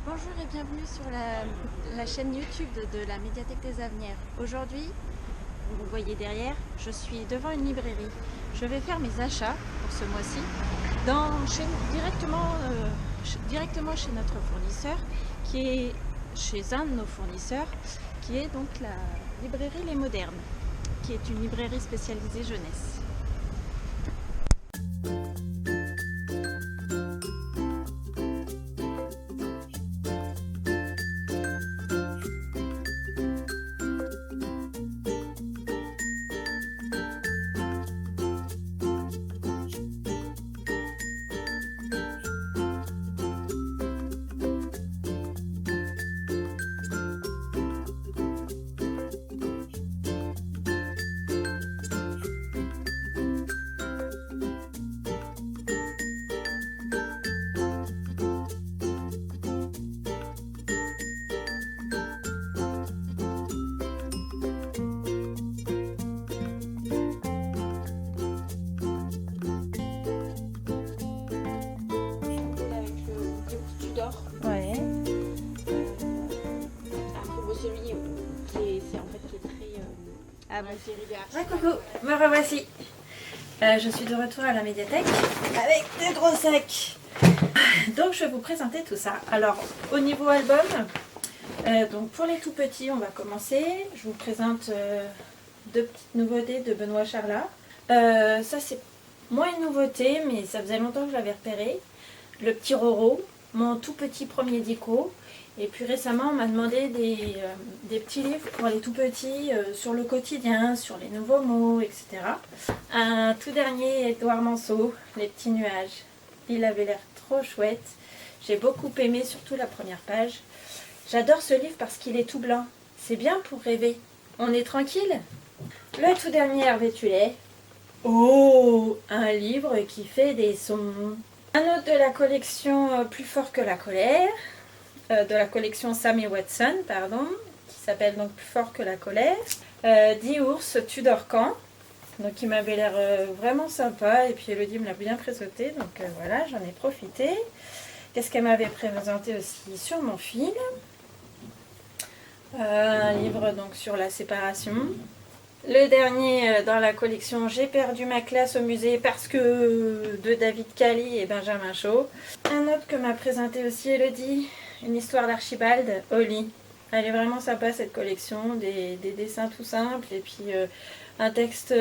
Bonjour et bienvenue sur la chaîne YouTube de la médiathèque des Avenirs. Aujourd'hui, vous voyez derrière, je suis devant une librairie. Je vais faire mes achats pour ce mois-ci directement chez notre fournisseur, qui est chez un de nos fournisseurs, qui est donc la librairie Les Modernes, qui est une librairie spécialisée jeunesse. Ouais. Celui qui est très Ah bon. série de Ah, coucou, me revoici. Je suis de retour à la médiathèque avec des gros sacs. Donc je vais vous présenter tout ça. Alors au niveau album, donc pour les tout petits, on va commencer. Je vous présente deux petites nouveautés de Benoît Charlat. Ça c'est moins une nouveauté, mais ça faisait longtemps que je l'avais repéré. Le petit Roro, mon tout petit premier dico. Et puis récemment, on m'a demandé des petits livres pour les tout petits sur le quotidien, sur les nouveaux mots, etc. Un tout dernier, Édouard Manceau, Les petits nuages. Il avait l'air trop chouette. J'ai beaucoup aimé, surtout la première page. J'adore ce livre parce qu'il est tout blanc. C'est bien pour rêver. On est tranquille. Le tout dernier, Hervé Tullet. Oh, un livre qui fait des sons. Un autre de la collection Plus fort que la colère. De la collection Sam et Watson, pardon, qui s'appelle donc Plus fort que la colère. 10 ours Tudor Camp, donc qui m'avait l'air vraiment sympa, et puis Elodie me l'a bien présenté, donc voilà, j'en ai profité. Qu'est-ce qu'elle m'avait présenté aussi sur mon fil? Un livre donc sur la séparation. Le dernier dans la collection J'ai perdu ma classe au musée parce que de David Cali et Benjamin Shaw. Un autre que m'a présenté aussi Elodie, une histoire d'Archibald au lit. Elle est vraiment sympa cette collection, des dessins tout simples et puis un texte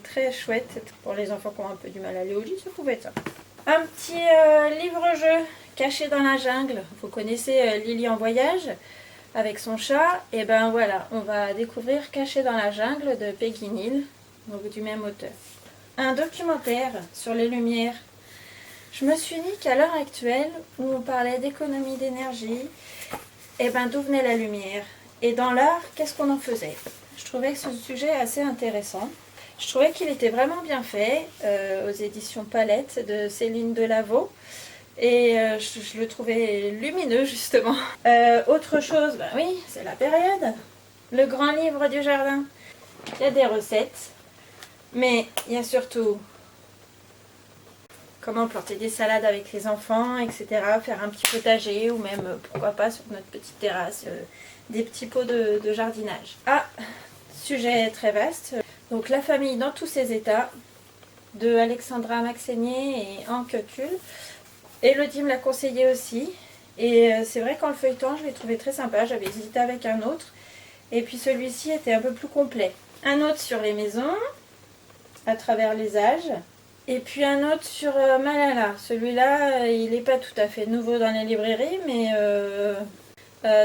très chouette pour les enfants qui ont un peu du mal à aller au lit, ça pouvait être ça. Un petit livre-jeu caché dans la jungle. Vous connaissez Lily en voyage avec son chat, et ben voilà, on va découvrir Caché dans la jungle de Peggy Neal, donc du même auteur. Un documentaire sur les lumières. Je me suis dit qu'à l'heure actuelle, où on parlait d'économie d'énergie, et ben d'où venait la lumière? Et dans l'art, qu'est-ce qu'on en faisait? Je trouvais que ce sujet assez intéressant. Je trouvais qu'il était vraiment bien fait, aux éditions Palette de Céline Delaveau. Et je le trouvais lumineux justement. Autre chose, ben oui, c'est la période. Le grand livre du jardin. Il y a des recettes, mais il y a surtout comment planter des salades avec les enfants, etc. Faire un petit potager ou même, pourquoi pas, sur notre petite terrasse, des petits pots de jardinage. Ah, sujet très vaste. Donc la famille dans tous ses états, de Alexandra Maxenier et Anke Kuhl. Elodie me l'a conseillé aussi. Et c'est vrai qu'en le feuilletant, je l'ai trouvé très sympa. J'avais hésité avec un autre. Et puis celui-ci était un peu plus complet. Un autre sur les maisons, à travers les âges. Et puis un autre sur Malala. Celui-là, il n'est pas tout à fait nouveau dans les librairies, mais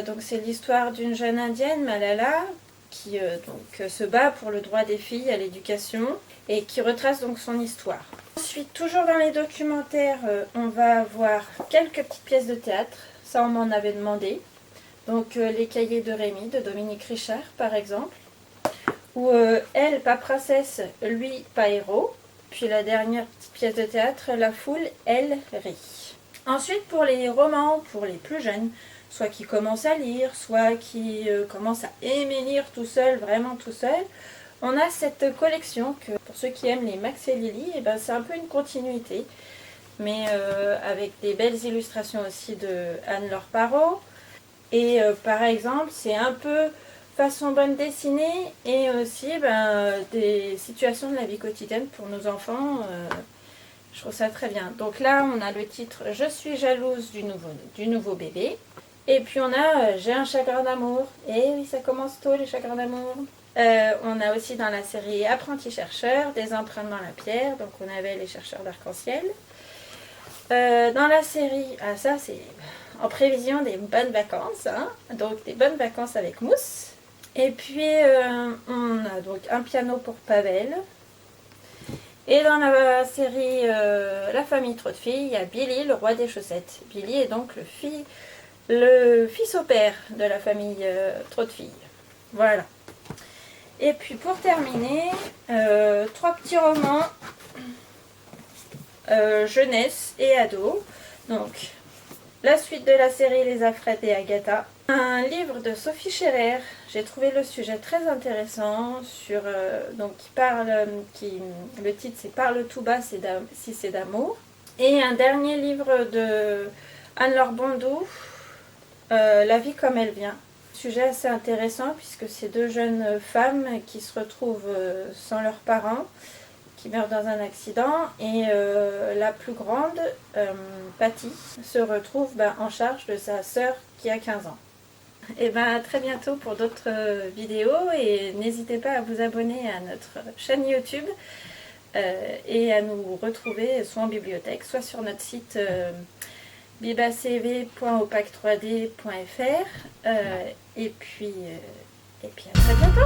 donc c'est l'histoire d'une jeune indienne, Malala, qui se bat pour le droit des filles à l'éducation et qui retrace donc son histoire. Ensuite, toujours dans les documentaires, on va voir quelques petites pièces de théâtre. Ça, on m'en avait demandé. Donc Les cahiers de Rémi de Dominique Richard, par exemple. Ou Elle, pas princesse, lui, pas héros. Puis la dernière petite pièce de théâtre, La foule, elle rit. Ensuite, pour les romans, pour les plus jeunes, soit qui commencent à lire, soit qui commencent à aimer lire tout seul, vraiment tout seul, on a cette collection que, pour ceux qui aiment les Max et Lily, et ben c'est un peu une continuité. mais avec des belles illustrations aussi de Anne-Laure Parot. Et par exemple, c'est un peu façon bande dessinée et aussi des situations de la vie quotidienne pour nos enfants. Je trouve ça très bien. Donc là, on a le titre « Je suis jalouse du nouveau bébé ». Et puis on a « J'ai un chagrin d'amour ». Et oui, ça commence tôt les chagrins d'amour. On a aussi dans la série « Apprenti chercheur », des empreintes dans la pierre. Donc on avait les chercheurs d'arc-en-ciel. Dans la série, ça c'est en prévision des bonnes vacances. Hein, donc des bonnes vacances avec Mousse. Et puis on a donc un piano pour Pavel. Et dans la série La famille trop de filles, il y a Billy, le roi des chaussettes. Billy est donc le fils au père de la famille trop de filles. Voilà. Et puis pour terminer, 3 petits romans jeunesse et ado. Donc la suite de la série Les Affrettes et Agatha. Un livre de Sophie Scherer. J'ai trouvé le sujet très intéressant sur donc le titre c'est Parle tout bas si c'est d'amour. Et un dernier livre de Anne-Laure Bondou, La vie comme elle vient. Sujet assez intéressant puisque c'est 2 jeunes femmes qui se retrouvent sans leurs parents, qui meurent dans un accident, et la plus grande, Patty, se retrouve en charge de sa sœur qui a 15 ans. Et à très bientôt pour d'autres vidéos, et n'hésitez pas à vous abonner à notre chaîne YouTube et à nous retrouver soit en bibliothèque, soit sur notre site bibacv.opac3d.fr et puis à très bientôt.